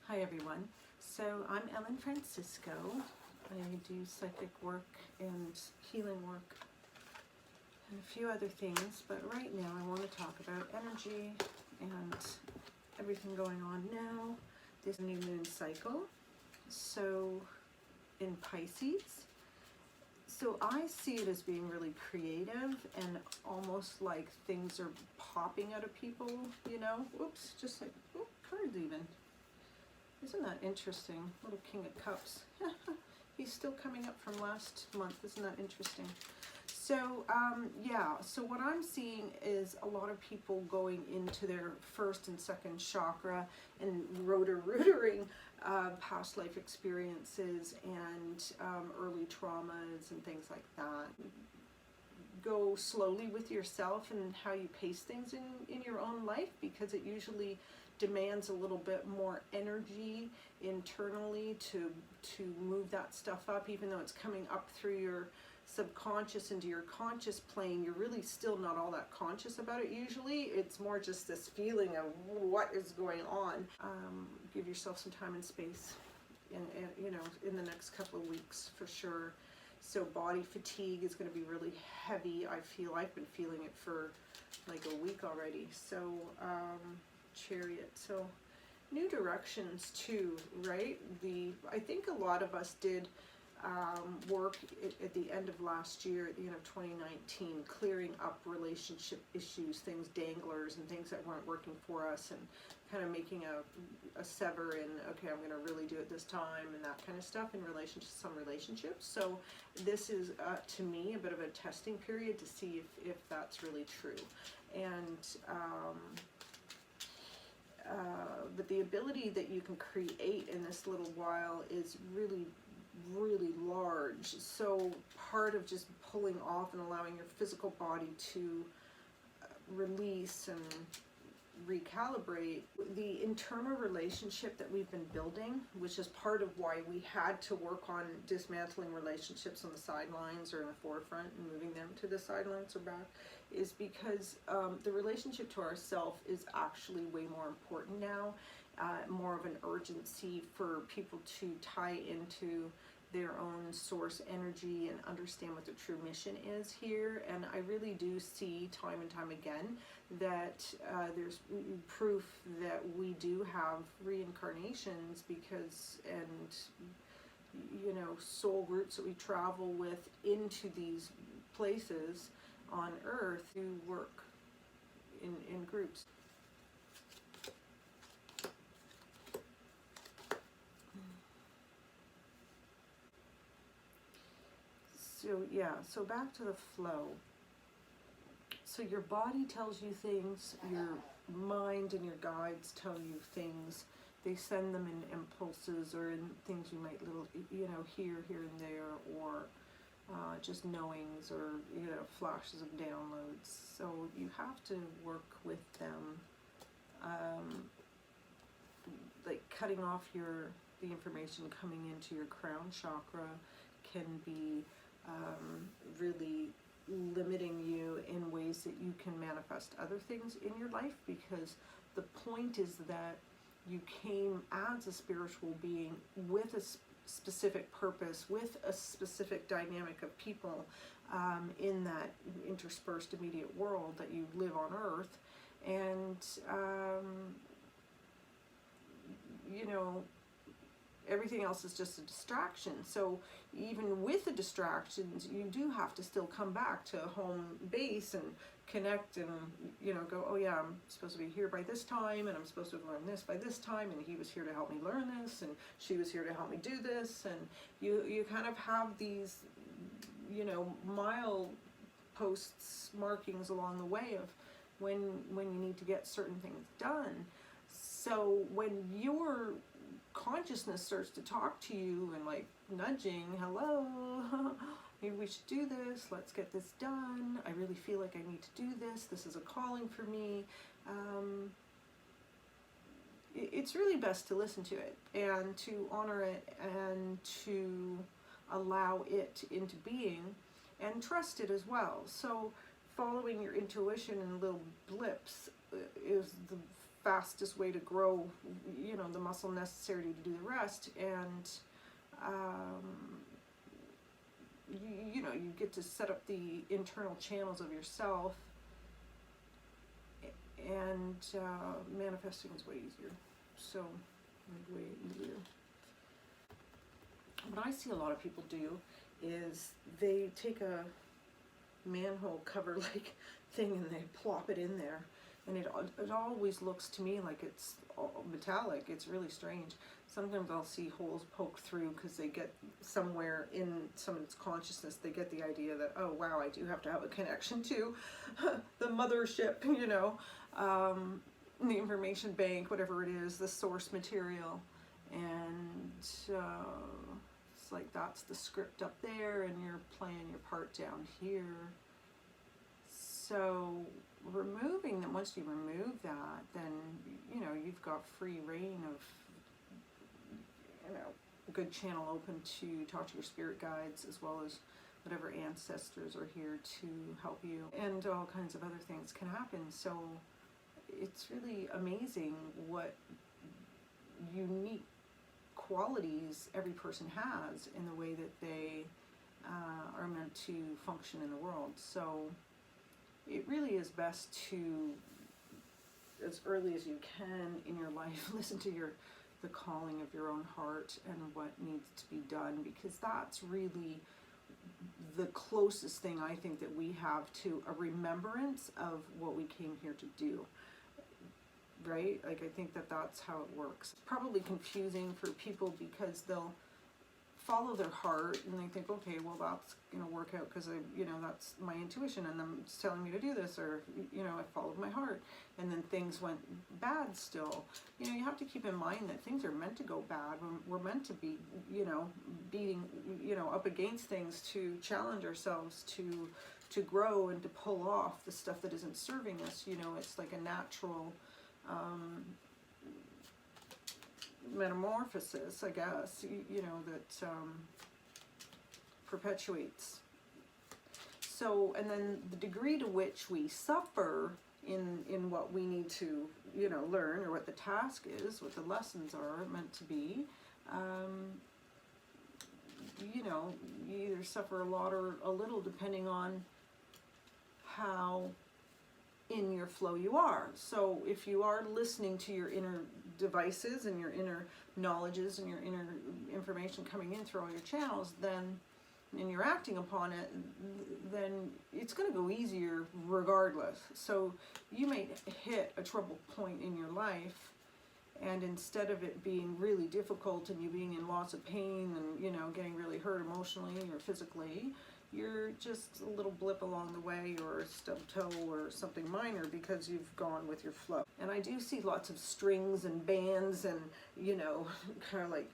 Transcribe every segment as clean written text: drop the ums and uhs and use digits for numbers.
Hi everyone. So I'm Ellen Francisco. I do psychic work and healing work and a few other things, but right now I want to talk about energy and everything going on now. This new moon cycle, so in Pisces. So I see it as being really creative and almost like things are popping out of people, you know? Oops, just like, cards even. Isn't that interesting? Little King of Cups. He's still coming up from last month. Isn't that interesting? So, yeah. So what I'm seeing is a lot of people going into their first and second chakra and rotoring past life experiences and early traumas and things like that. Go slowly with yourself and how you pace things in your own life, because it usually demands a little bit more energy internally to move that stuff up. Even though it's coming up through your subconscious into your conscious plane, you're really still not all that conscious about it usually. It's more just this feeling of what is going on. Give yourself some time and space you know, in the next couple of weeks for sure. So body fatigue is going to be really heavy. I've been feeling it for like a week already. So Chariot. So new directions too, right? I think a lot of us did work at the end of last year, at the end of 2019, clearing up relationship issues, things, danglers and things that weren't working for us, and kind of making a sever in, okay, I'm going to really do it this time, and that kind of stuff in relation to some relationships. So this is, to me, a bit of a testing period to see if that's really true. And but the ability that you can create in this little while is really large. So part of just pulling off and allowing your physical body to release and recalibrate the internal relationship that we've been building, which is part of why we had to work on dismantling relationships on the sidelines or in the forefront and moving them to the sidelines or back, is because the relationship to ourself is actually way more important now, more of an urgency for people to tie into their own source energy and understand what their true mission is here. And I really do see time and time again that there's proof that we do have reincarnations, because, and you know, soul groups that we travel with into these places on earth do work in groups. So yeah, so back to the flow. So your body tells you things, your mind and your guides tell you things. They send them in impulses or in things you might hear here and there, or just knowings, or flashes of downloads. So you have to work with them, like cutting off the information coming into your crown chakra can be really limiting you in ways that you can manifest other things in your life, because the point is that you came as a spiritual being with a specific purpose, with a specific dynamic of people in that interspersed immediate world that you live on earth. And everything else is just a distraction. So even with the distractions, you do have to still come back to home base and connect and, go, oh yeah, I'm supposed to be here by this time, and I'm supposed to have learned this by this time, and he was here to help me learn this, and she was here to help me do this. And you kind of have these, mile posts, markings along the way of when you need to get certain things done. So when your consciousness starts to talk to you and like nudging, hello, maybe we should do this, let's get this done, I really feel like I need to do this is a calling for me, it's really best to listen to it and to honor it and to allow it into being and trust it as well. So following your intuition and little blips is the fastest way to grow, you know, the muscle necessary to do the rest. And you know, you get to set up the internal channels of yourself, and manifesting is way easier. So, way easier. What I see a lot of people do is they take a manhole cover like thing and they plop it in there, and it always looks to me like it's all metallic. It's really strange. Sometimes I'll see holes poked through because they get somewhere in someone's consciousness, they get the idea that, oh wow, I do have to have a connection to the mothership, you know, the information bank, whatever it is, the source material. And it's like that's the script up there and you're playing your part down here. So removing them, once you remove that, then, you know, you've got free reign of, you know, a good channel open to talk to your spirit guides, as well as whatever ancestors are here to help you, and all kinds of other things can happen. So it's really amazing what unique qualities every person has in the way that they are meant to function in the world. So it really is best to, as early as you can in your life, listen to the calling of your own heart and what needs to be done, because that's really the closest thing I think that we have to a remembrance of what we came here to do, right? Like, I think that that's how it works. It's probably confusing for people because they'll follow their heart and they think, okay, well, that's going to work out because you know, that's my intuition and them telling me to do this, or, you know, I followed my heart, and then things went bad still. You know, you have to keep in mind that things are meant to go bad. We're meant to be, you know, beating, you know, up against things to challenge ourselves, to grow and to pull off the stuff that isn't serving us. You know, it's like a natural metamorphosis, I guess, you know, that perpetuates. So, and then the degree to which we suffer in what we need to, you know, learn, or what the task is, what the lessons are meant to be, you know, you either suffer a lot or a little, depending on how in your flow you are. So if you are listening to your inner devices and your inner knowledges and your inner information coming in through all your channels, then, and you're acting upon it, then it's going to go easier regardless. So you may hit a trouble point in your life, and instead of it being really difficult and you being in lots of pain and, you know, getting really hurt emotionally or physically, you're just a little blip along the way, or a stub toe or something minor, because you've gone with your flow. And I do see lots of strings and bands and, you know, kind of like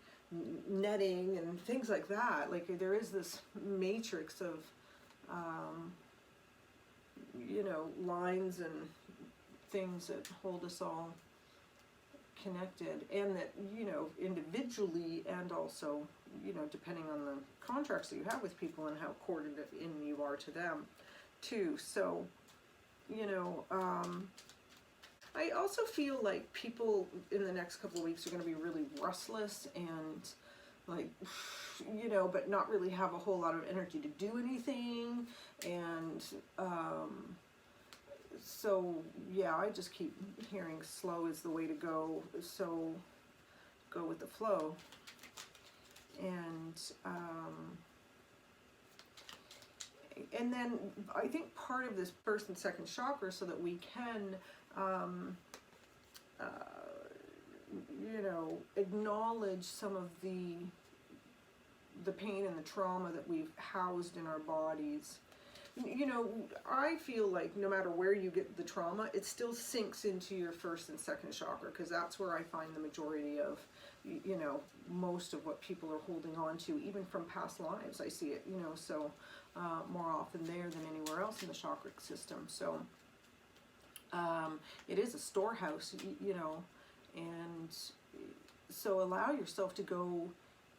netting and things like that. Like, there is this matrix of, you know, lines and things that hold us all connected, and that, you know, individually, and also, you know, depending on the contracts that you have with people and how corded in you are to them too. So, you know, I also feel like people in the next couple of weeks are going to be really restless and, like, you know, but not really have a whole lot of energy to do anything. And so yeah, I just keep hearing slow is the way to go. So go with the flow. And then I think part of this first and second chakra, so that we can, you know, acknowledge some of the pain and the trauma that we've housed in our bodies. You know, I feel like no matter where you get the trauma, it still sinks into your first and second chakra, because that's where I find the majority of, you know, most of what people are holding on to, even from past lives. I see it, you know, so more often there than anywhere else in the chakra system. So it is a storehouse, you know, and so allow yourself to go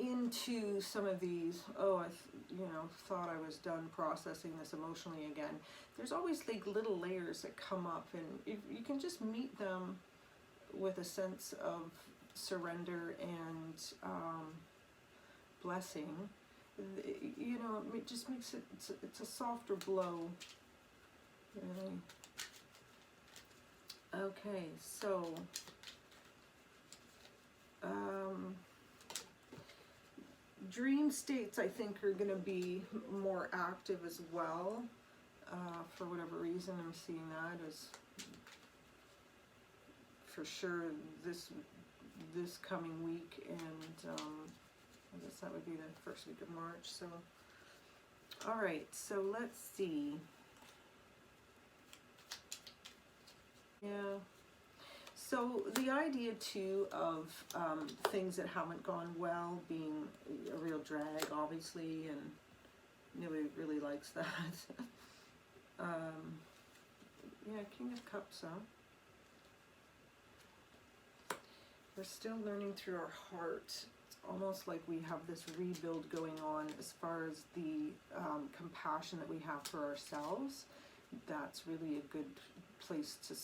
into some of these, oh, you know, thought I was done processing this emotionally again. There's always like little layers that come up, and if you can just meet them with a sense of surrender and blessing, you know, it just makes it, it's a softer blow, really. Okay, so dream states, I think, are going to be more active as well. For whatever reason, I'm seeing that as for sure this coming week, and I guess that would be the first week of March. So, all right, so let's see. Yeah. So the idea too of things that haven't gone well being a real drag, obviously, and nobody really likes that. Yeah, King of Cups, huh? We're still learning through our heart. It's almost like we have this rebuild going on as far as the compassion that we have for ourselves. That's really a good place to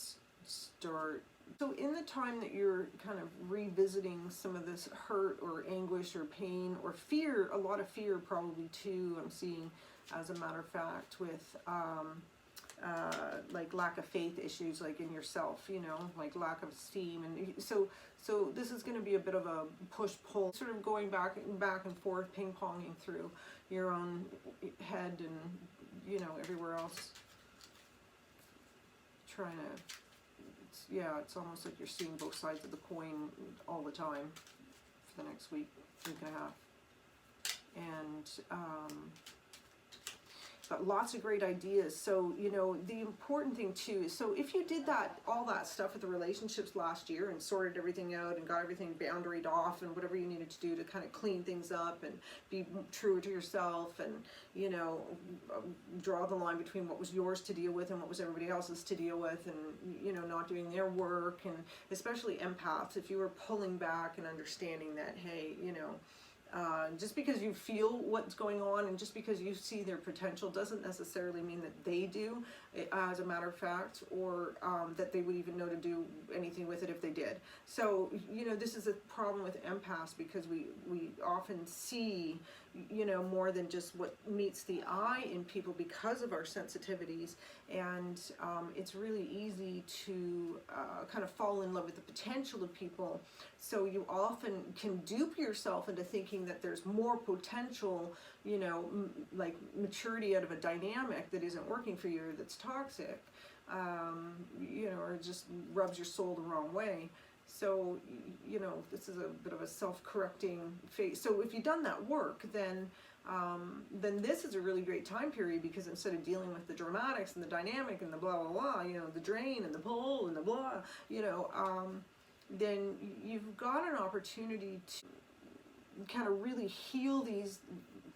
start. So in the time that you're kind of revisiting some of this hurt or anguish or pain or fear, a lot of fear probably too, I'm seeing, as a matter of fact, with like lack of faith issues, like in yourself, you know, like lack of esteem. And so this is going to be a bit of a push-pull, sort of going back and forth, ping-ponging through your own head and, you know, everywhere else. Trying to, yeah, it's almost like you're seeing both sides of the coin all the time for the next week and a half. And but lots of great ideas. So, you know, the important thing too is, so if you did all that stuff with the relationships last year and sorted everything out and got everything boundaried off and whatever you needed to do to kind of clean things up and be true to yourself and, you know, draw the line between what was yours to deal with and what was everybody else's to deal with, and, you know, not doing their work, and especially empaths, if you were pulling back and understanding that, hey, you know, just because you feel what's going on and just because you see their potential doesn't necessarily mean that they do, as a matter of fact, or that they would even know to do anything with it if they did. So, you know, this is a problem with empaths because we often see, you know, more than just what meets the eye in people because of our sensitivities, and it's really easy to kind of fall in love with the potential of people. So you often can dupe yourself into thinking that there's more potential, you know, like maturity out of a dynamic that isn't working for you or that's toxic, you know, or just rubs your soul the wrong way. So, you know, this is a bit of a self-correcting phase. So if you've done that work, then this is a really great time period, because instead of dealing with the dramatics and the dynamic and the blah, blah, blah, you know, the drain and the pull and the blah, you know, then you've got an opportunity to kind of really heal these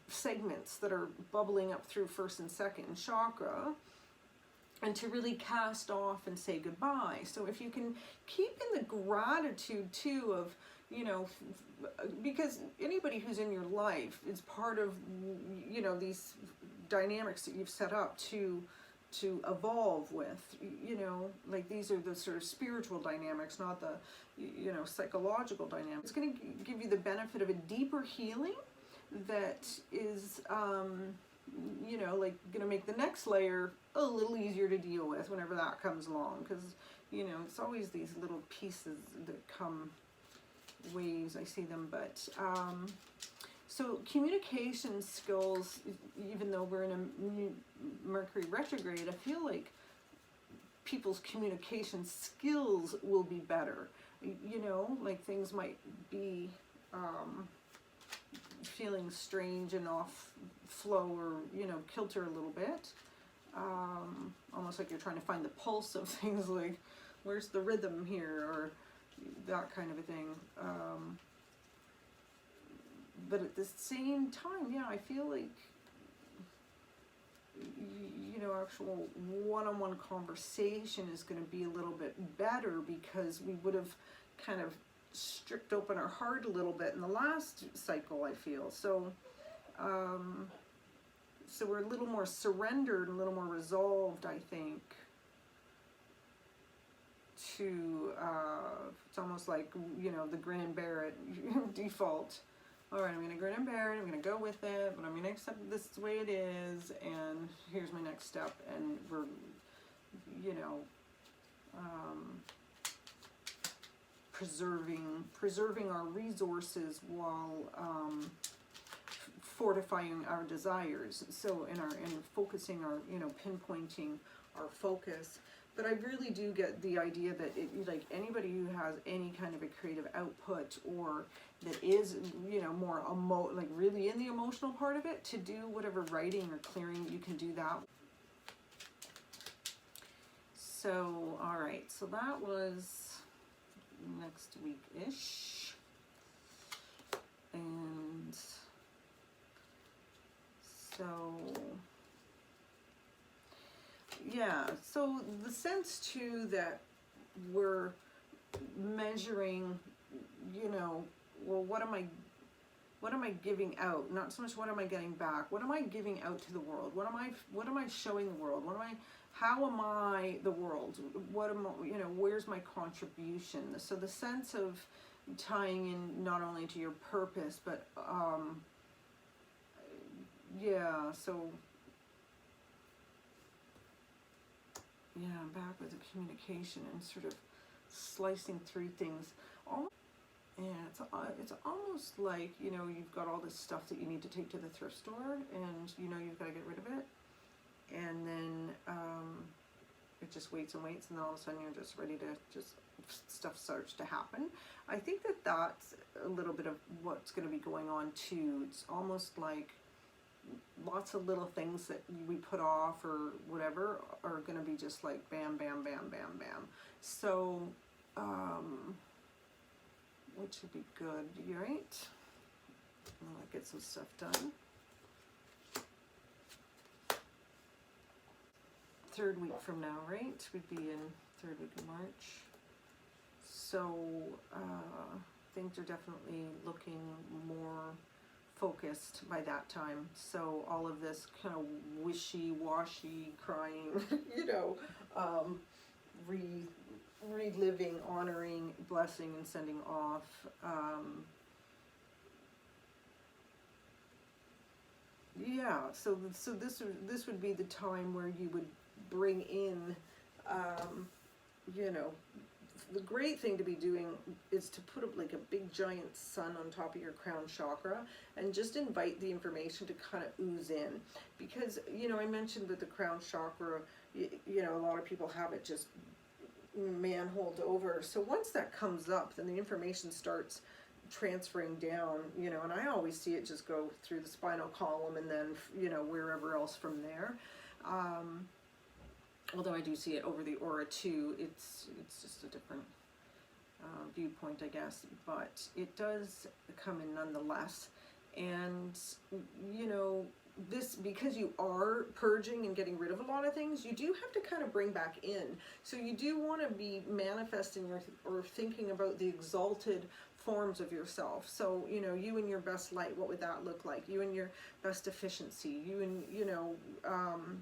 segments that are bubbling up through first and second chakra, and to really cast off and say goodbye. So if you can keep in the gratitude too of, you know, because anybody who's in your life is part of, you know, these dynamics that you've set up to evolve with, you know, like these are the sort of spiritual dynamics, not the, you know, psychological dynamics. It's going to give you the benefit of a deeper healing that is, you know, like going to make the next layer a little easier to deal with whenever that comes along, because, you know, it's always these little pieces that come waves, I see them. But so communication skills, even though we're in a Mercury retrograde, I feel like people's communication skills will be better. You know, like things might be feeling strange and off flow, or, you know, kilter a little bit. Almost like you're trying to find the pulse of things, like where's the rhythm here, or that kind of a thing. But at the same time, yeah, I feel like, you know, actual one-on-one conversation is going to be a little bit better, because we would have kind of stripped open our heart a little bit in the last cycle, I feel. So, so we're a little more surrendered, a little more resolved, I think, to, it's almost like, you know, the grin and bear it default. All right, I'm going to grin and bear it, I'm going to go with it, but I'm going to accept this the way it is, and here's my next step, and we're, you know, preserving our resources while fortifying our desires. So in focusing our, you know, pinpointing our focus. But I really do get the idea that like anybody who has any kind of a creative output, or that is, you know, more like really in the emotional part of it, to do whatever writing or clearing, you can do that. So, all right, so that was next week-ish. And so, yeah, so the sense too that we're measuring, you know, well, what am I giving out? Not so much what am I getting back. What am I giving out to the world? What am I showing the world? How am I the world? What am I, you know, where's my contribution? So the sense of tying in not only to your purpose, but yeah, so yeah, I'm back with the communication and sort of slicing through things. Yeah, it's almost like, you know, you've got all this stuff that you need to take to the thrift store, and you know you've got to get rid of it, and then it just waits and waits, and then all of a sudden you're just ready to stuff starts to happen. I think that that's a little bit of what's going to be going on too. It's almost like lots of little things that we put off or whatever are going to be just like bam, bam, bam, bam, bam. So, which would be good, right? I'll get some stuff done. 3rd week from now, right? We'd be in 3rd week of March. So things are definitely looking more focused by that time. So all of this kind of wishy-washy crying, you know, reliving, honoring, blessing, and sending off. Yeah, so this would be the time where you would bring in, you know, the great thing to be doing is to put up like a big giant sun on top of your crown chakra and just invite the information to kind of ooze in. Because, you know, I mentioned with the crown chakra, you know, a lot of people have it just manholed over. So once that comes up, then the information starts transferring down, you know, and I always see it just go through the spinal column and then, you know, wherever else from there. Although I do see it over the aura too, it's just a different viewpoint, I guess, but it does come in nonetheless. And, you know, this, because you are purging and getting rid of a lot of things, you do have to kind of bring back in. So you do want to be manifesting or thinking about the exalted forms of yourself. So, you know, you in your best light, what would that look like? You in your best efficiency, you in, you know,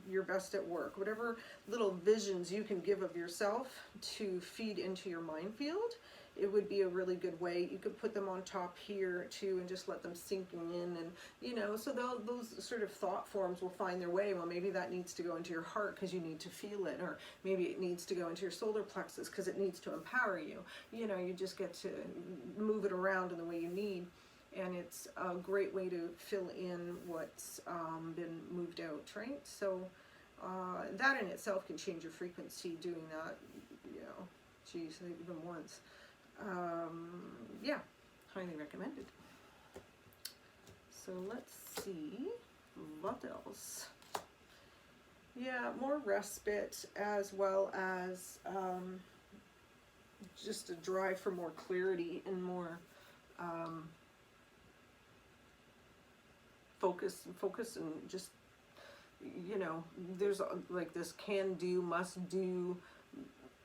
your best at work, whatever little visions you can give of yourself to feed into your mind field. It would be a really good way. You could put them on top here too and just let them sink in, and, you know, so those sort of thought forms will find their way. Well, maybe that needs to go into your heart because you need to feel it, or maybe it needs to go into your solar plexus because it needs to empower you. You know, you just get to move it around in the way you need, and it's a great way to fill in what's been moved out, right? So that in itself can change your frequency doing that, you know, geez, even once. Yeah, highly recommended. So let's see what else. Yeah, more respite, as well as just a drive for more clarity and more focus and just, you know, there's like this can do, must do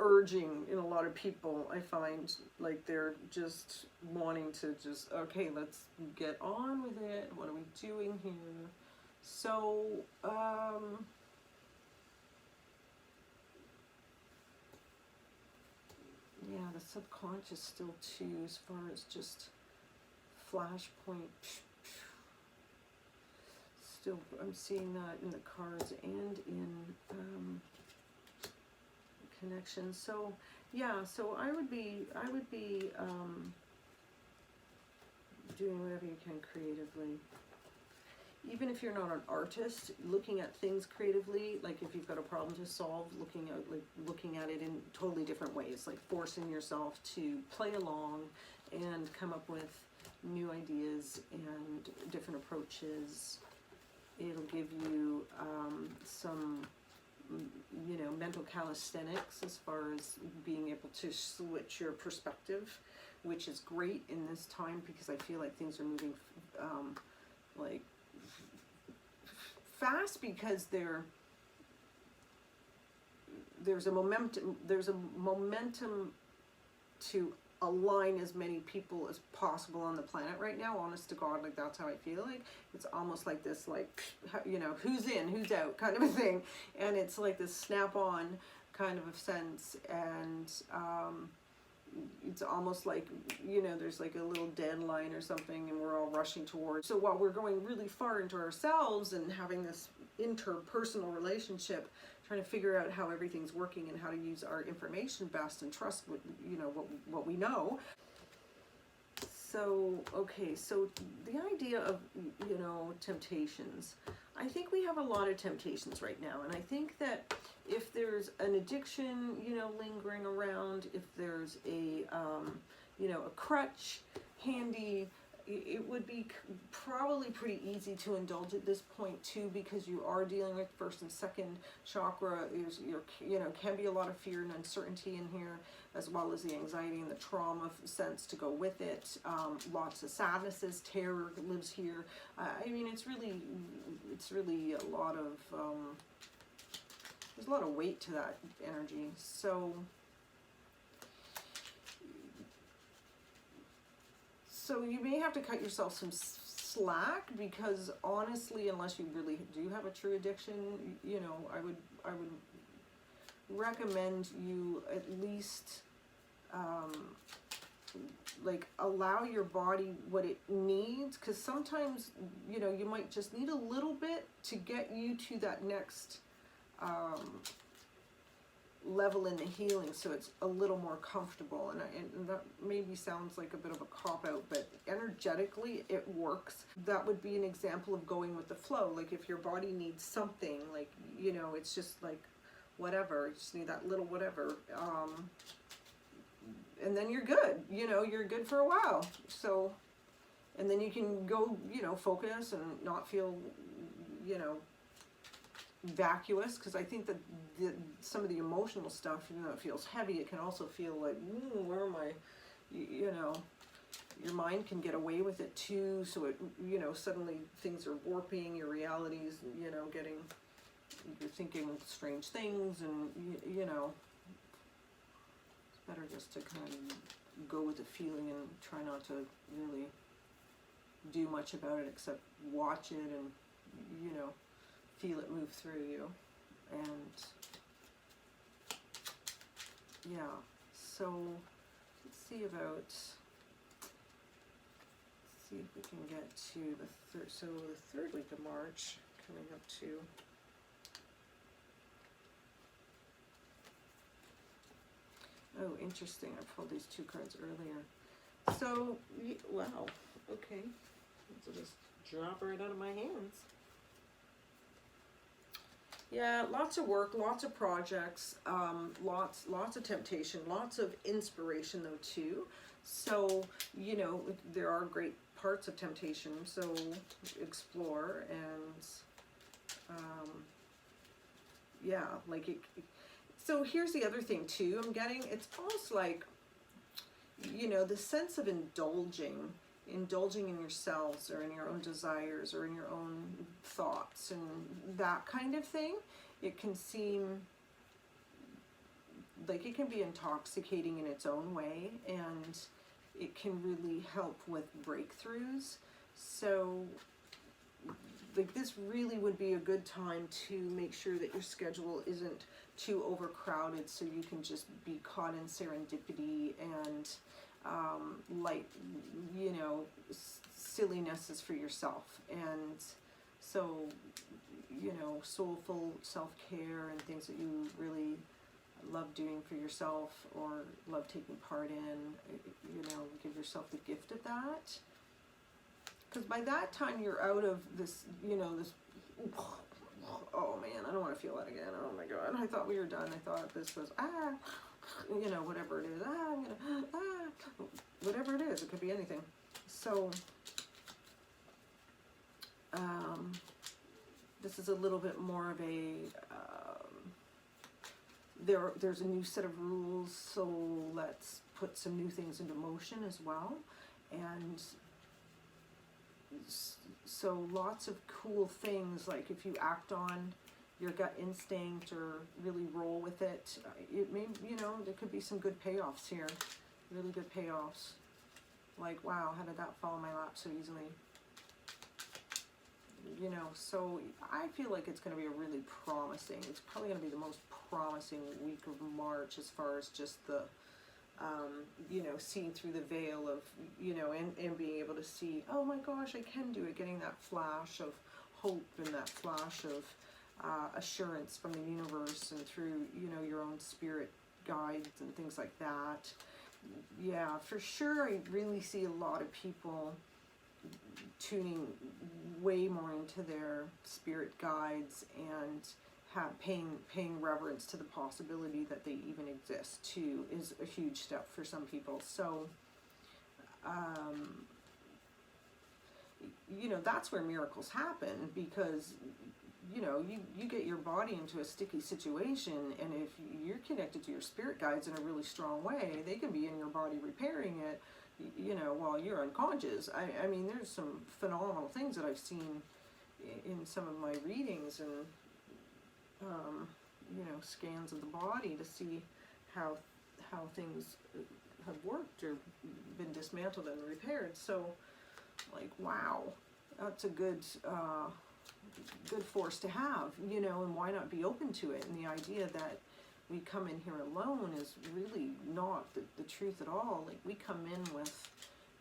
urging in a lot of people. I find like they're just wanting to just, okay, let's get on with it. What are we doing here? So Yeah, the subconscious still too, as far as just flashpoint. Still, I'm seeing that in the cards and in connection. So yeah, so I would be doing whatever you can creatively. Even if you're not an artist, looking at things creatively, like if you've got a problem to solve, looking at it in totally different ways, like forcing yourself to play along and come up with new ideas and different approaches. It'll give you some, you know, mental calisthenics as far as being able to switch your perspective, which is great in this time because I feel like things are moving like fast, because there's a momentum to align as many people as possible on the planet right now. Honest to God, like that's how I feel. Like it's almost like this, like, you know, who's in, who's out kind of a thing, and it's like this snap-on kind of a sense, and it's almost like, you know, there's like a little deadline or something and we're all rushing towards. So while we're going really far into ourselves and having this interpersonal relationship, trying to figure out how everything's working and how to use our information best and trust what, you know, what we know. So, okay, so the idea of, you know, temptations. I think we have a lot of temptations right now, and I think that if there's an addiction, you know, lingering around, if there's a, you know, a crutch handy, it would be probably pretty easy to indulge at this point too, because you are dealing with first and second chakra. There's you know, can be a lot of fear and uncertainty in here, as well as the anxiety and the trauma sense to go with it. Lots of sadnesses, terror lives here. I mean, it's really a lot of there's a lot of weight to that energy. So you may have to cut yourself some slack, because honestly, unless you really do have a true addiction, you know, I would recommend you at least like allow your body what it needs, because sometimes, you know, you might just need a little bit to get you to that next level in the healing, so it's a little more comfortable. And that maybe sounds like a bit of a cop-out, but energetically it works. That would be an example of going with the flow. Like if your body needs something, like, you know, it's just like whatever, you just need that little whatever, and then you're good, you know, you're good for a while. So, and then you can go, you know, focus and not feel, you know, vacuous, because I think that some of the emotional stuff, even though it feels heavy, it can also feel like, where am I, you know, your mind can get away with it too, so it, you know, suddenly things are warping your realities, you know, you're thinking strange things, and you know, it's better just to kind of go with the feeling and try not to really do much about it except watch it and, you know, feel it move through you. And yeah, so let's see if we can get to the third week of March, coming up to oh, interesting, I pulled these two cards earlier. So, wow, okay, so just drop right out of my hands. Yeah, lots of work, lots of projects, lots of temptation, lots of inspiration though too. So, you know, there are great parts of temptation, so explore. And yeah, like so here's the other thing too I'm getting. It's almost like, you know, the sense of indulging in yourselves or in your own desires or in your own thoughts and that kind of thing. It can seem like it can be intoxicating in its own way, and it can really help with breakthroughs. So like this really would be a good time to make sure that your schedule isn't too overcrowded, so you can just be caught in serendipity and light, you know, sillinesses for yourself. And so, you know, soulful self-care and things that you really love doing for yourself or love taking part in, you know, give yourself the gift of that. Because by that time you're out of this, you know, this, oh man, I don't want to feel that again. Oh my God, I thought we were done. I thought this was, you know, whatever it is, I'm gonna, whatever it is, it could be anything. So, this is a little bit more of a, there's a new set of rules, so let's put some new things into motion as well. And so lots of cool things, like if you act on your gut instinct or really roll with it, it may, you know, there could be some good payoffs here, really good payoffs. Like, wow, how did that fall in my lap so easily? You know, so I feel like it's going to be a really promising, it's probably going to be the most promising week of March as far as just the, you know, seeing through the veil of, you know, and being able to see, oh my gosh, I can do it, getting that flash of hope and that flash of assurance from the universe and through, you know, your own spirit guides and things like that. Yeah, for sure, I really see a lot of people tuning way more into their spirit guides and paying reverence to the possibility that they even exist too is a huge step for some people. So you know, that's where miracles happen, because you know, you get your body into a sticky situation, and if you're connected to your spirit guides in a really strong way, they can be in your body repairing it, you know, while you're unconscious. I mean, there's some phenomenal things that I've seen in some of my readings and you know, scans of the body to see how things have worked or been dismantled and repaired. So, like, wow, that's a good good force to have, you know, and why not be open to it? And the idea that we come in here alone is really not the truth at all. Like, we come in with,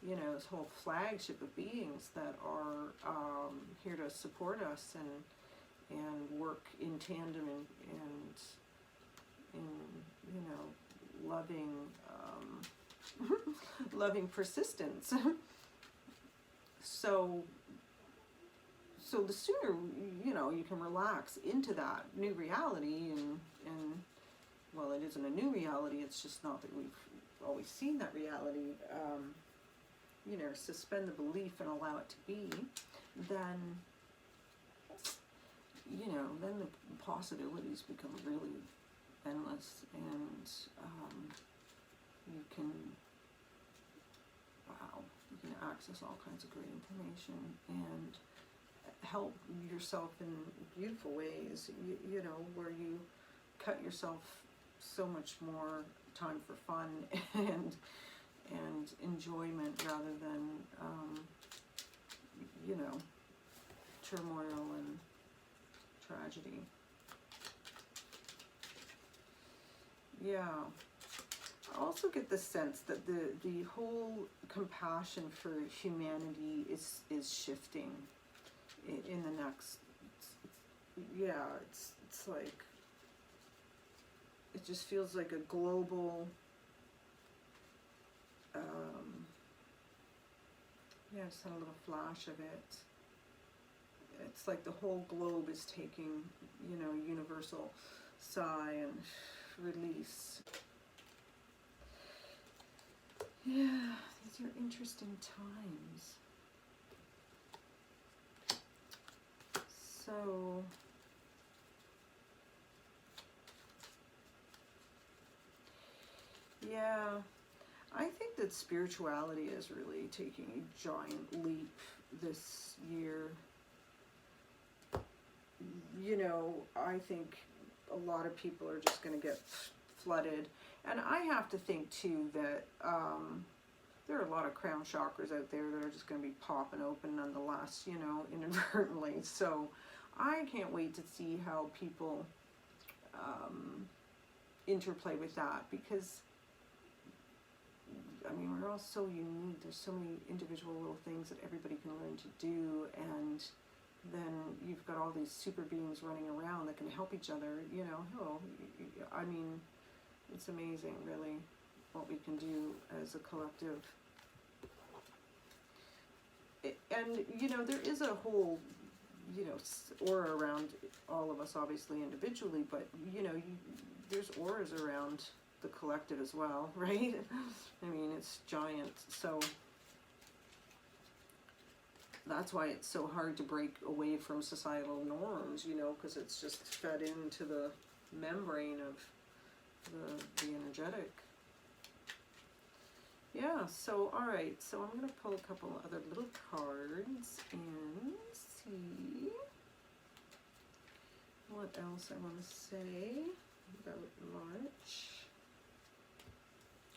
you know, this whole flagship of beings that are here to support us and work in tandem and in, you know, loving loving persistence. So the sooner, you know, you can relax into that new reality, and well, it isn't a new reality, it's just not that we've always seen that reality, you know, suspend the belief and allow it to be, then, you know, then the possibilities become really endless, and you can, wow, you can access all kinds of great information and help yourself in beautiful ways, you know, where you cut yourself so much more time for fun and enjoyment rather than, you know, turmoil and tragedy. Yeah. I also get the sense that the whole compassion for humanity is shifting in the next, yeah, it's like, it just feels like a global, yeah, I just had a little flash of it. It's like the whole globe is taking, you know, universal sigh and release. Yeah, these are interesting times. So, yeah, I think that spirituality is really taking a giant leap this year. You know, I think a lot of people are just going to get flooded. And I have to think, too, that there are a lot of crown chakras out there that are just going to be popping open nonetheless, you know, inadvertently. So I can't wait to see how people interplay with that, because I mean, we're all so unique. There's so many individual little things that everybody can learn to do, and then you've got all these super beings running around that can help each other, you know. Oh, I mean, it's amazing, really, what we can do as a collective. And, you know, there is a whole, you know, aura around all of us, obviously, individually, but, you know, there's auras around the collective as well, right? I mean, it's giant. So that's why it's so hard to break away from societal norms, you know, because it's just fed into the membrane of the energetic. Yeah, so all right, so I'm going to pull a couple other little cards and see what else I want to say about March.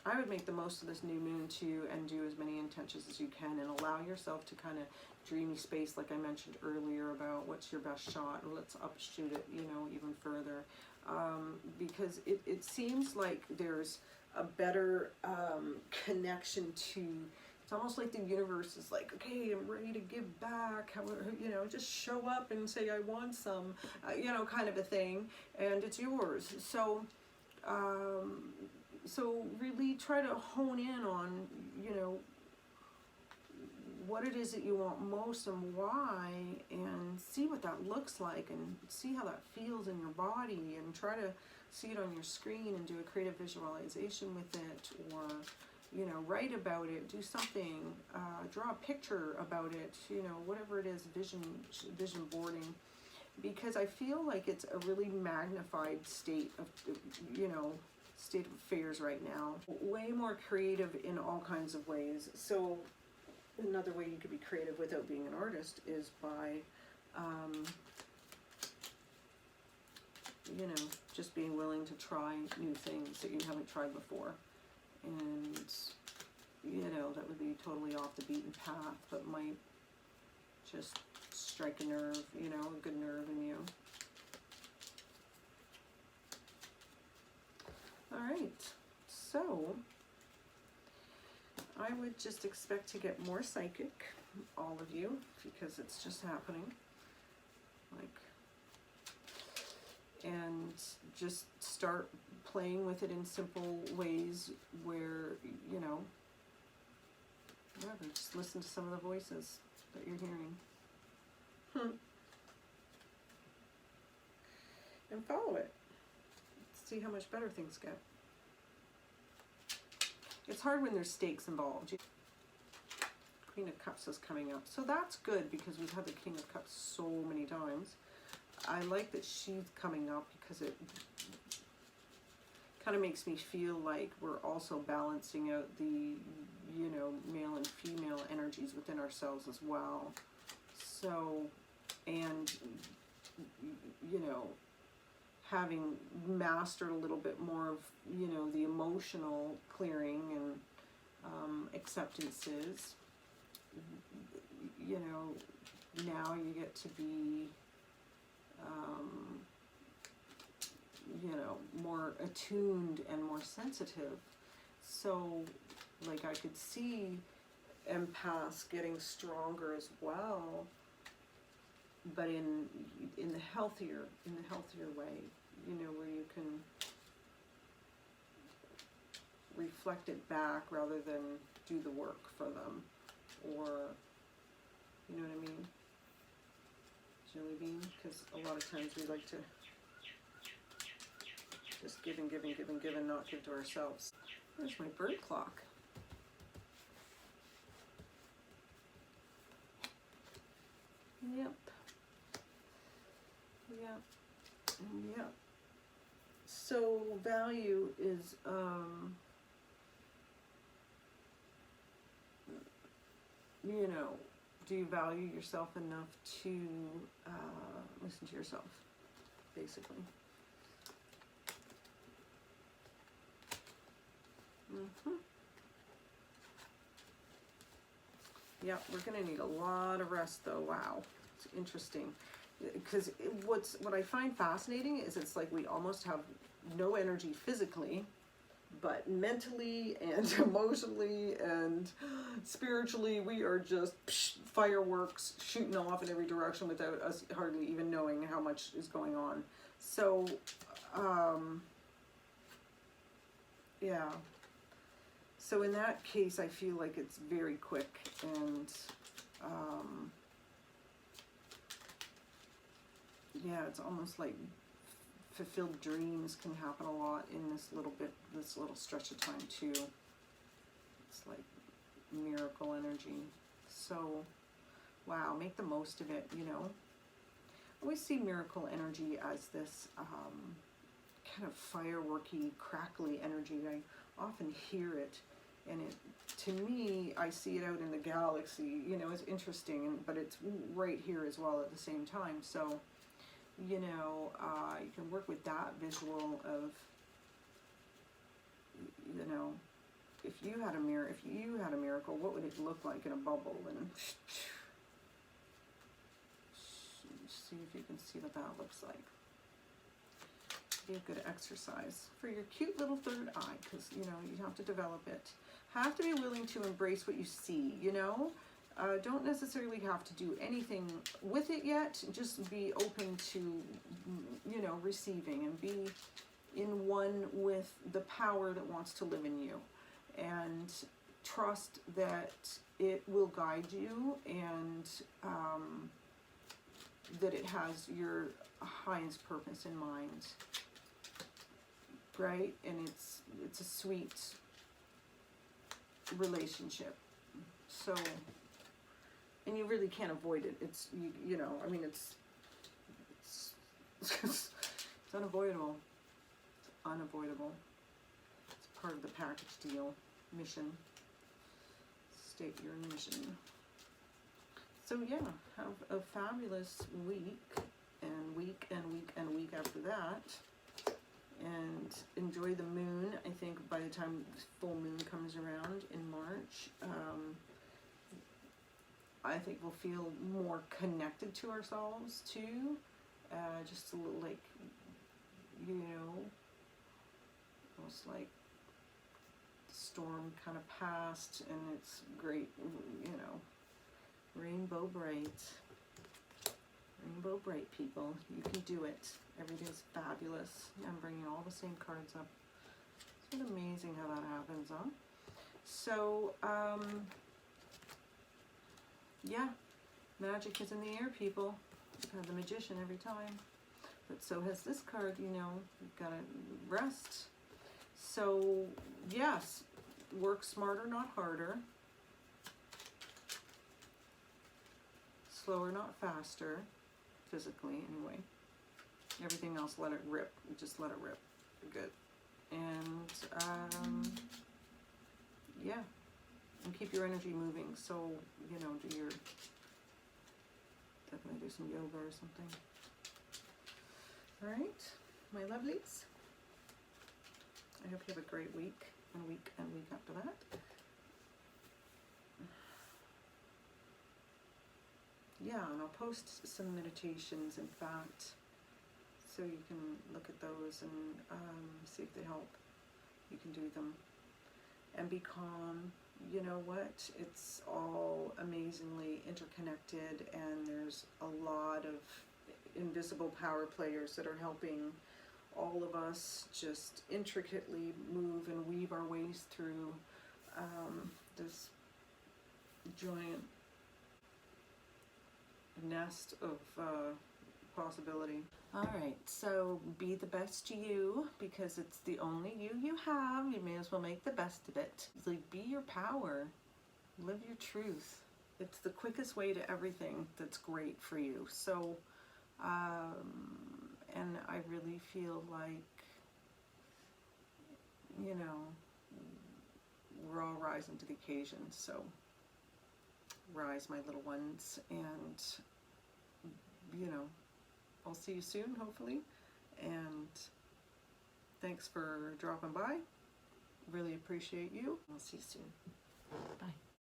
I would make the most of this new moon too, and do as many intentions as you can, and allow yourself to kind of dreamy space, like I mentioned earlier, about what's your best shot, and let's upshoot it, you know, even further, because it seems like there's a better connection to, it's almost like the universe is like, okay, I'm ready to give back, you know, just show up and say I want some, you know, kind of a thing, and it's yours. So so really try to hone in on, you know, what it is that you want most and why, and see what that looks like, and see how that feels in your body, and try to see it on your screen and do a creative visualization with it, or, you know, write about it, do something, draw a picture about it, you know, whatever it is, vision boarding, because I feel like it's a really magnified state of, you know, state of affairs right now. Way more creative in all kinds of ways. So another way you could be creative without being an artist is by, you know, just being willing to try new things that you haven't tried before. And, you know, that would be totally off the beaten path, but might just strike a nerve, you know, a good nerve in you. All right, so I would just expect to get more psychic, all of you, because it's just happening. Like, and just start playing with it in simple ways where, you know, whatever, just listen to some of the voices that you're hearing. And follow it. See how much better things get. It's hard when there's stakes involved. Queen of Cups is coming up. So that's good, because we've had the King of Cups so many times. I like that she's coming up, because it kind of makes me feel like we're also balancing out the, you know, male and female energies within ourselves as well. So, and, you know, having mastered a little bit more of, you know, the emotional clearing and acceptances, you know, now you get to be, you know, more attuned and more sensitive. So, like, I could see empaths getting stronger as well, but in the healthier way, you know, where you can reflect it back rather than do the work for them, or, you know what I mean, Jelly Bean, because a lot of times we like to just give and give and give and give and not give to ourselves. Where's my bird clock? Yep. Yep. Yep. So value is, you know, do you value yourself enough to listen to yourself, basically. Yep, we're going to need a lot of rest though. Wow, it's interesting. Because what I find fascinating is it's like we almost have no energy physically, but mentally and emotionally and spiritually we are just fireworks shooting off in every direction without us hardly even knowing how much is going on. So yeah, so in that case I feel like it's very quick, and yeah, it's almost like fulfilled dreams can happen a lot in this little stretch of time too. It's like miracle energy. So wow, make the most of it, you know. I always see miracle energy as this kind of fireworky, crackly energy. I often hear it, and it, to me, I see it out in the galaxy, you know. It's interesting, but it's right here as well at the same time. So you know, you can work with that visual of, you know, if you had a miracle, what would it look like in a bubble? And see if you can see what that looks like. Be a good exercise for your cute little third eye, because, you know, you have to develop it. Have to be willing to embrace what you see, you know. Don't necessarily have to do anything with it yet. Just be open to, you know, receiving, and be in one with the power that wants to live in you, and trust that it will guide you, and that it has your highest purpose in mind, right? And it's a sweet relationship. So, and you really can't avoid it. It's, you know, I mean, it's unavoidable. It's unavoidable. It's part of the package deal. Mission. State your mission. So yeah, have a fabulous week, and week and week and week after that. And enjoy the moon. I think by the time full moon comes around in March, I think we'll feel more connected to ourselves too. Just a little like, you know, almost like the storm kind of passed, and it's great, you know, rainbow bright. Rainbow bright, people. You can do it. Everything's fabulous. I'm bringing all the same cards up. It's amazing how that happens, huh? So, yeah, magic is in the air, people. You've had the Magician every time. But so has this card, you know. You've got to rest. So, yes, work smarter, not harder. Slower, not faster. Physically, anyway. Everything else, let it rip. Just let it rip. Good. And, yeah. And keep your energy moving. So, you know, definitely do some yoga or something. All right, my lovelies. I hope you have a great week, and week and week after that. Yeah, and I'll post some meditations, in fact, so you can look at those and see if they help. You can do them. And be calm. You know what? It's all amazingly interconnected, and there's a lot of invisible power players that are helping all of us just intricately move and weave our ways through this giant nest of possibility. All right, so be the best you, because it's the only you have. You may as well make the best of it. Like, be your power. Live your truth. It's the quickest way to everything that's great for you. So, and I really feel like, you know, we're all rising to the occasion. So, rise, my little ones, and, you know, I'll see you soon, hopefully, and thanks for dropping by. Really appreciate you. I'll see you soon. Bye.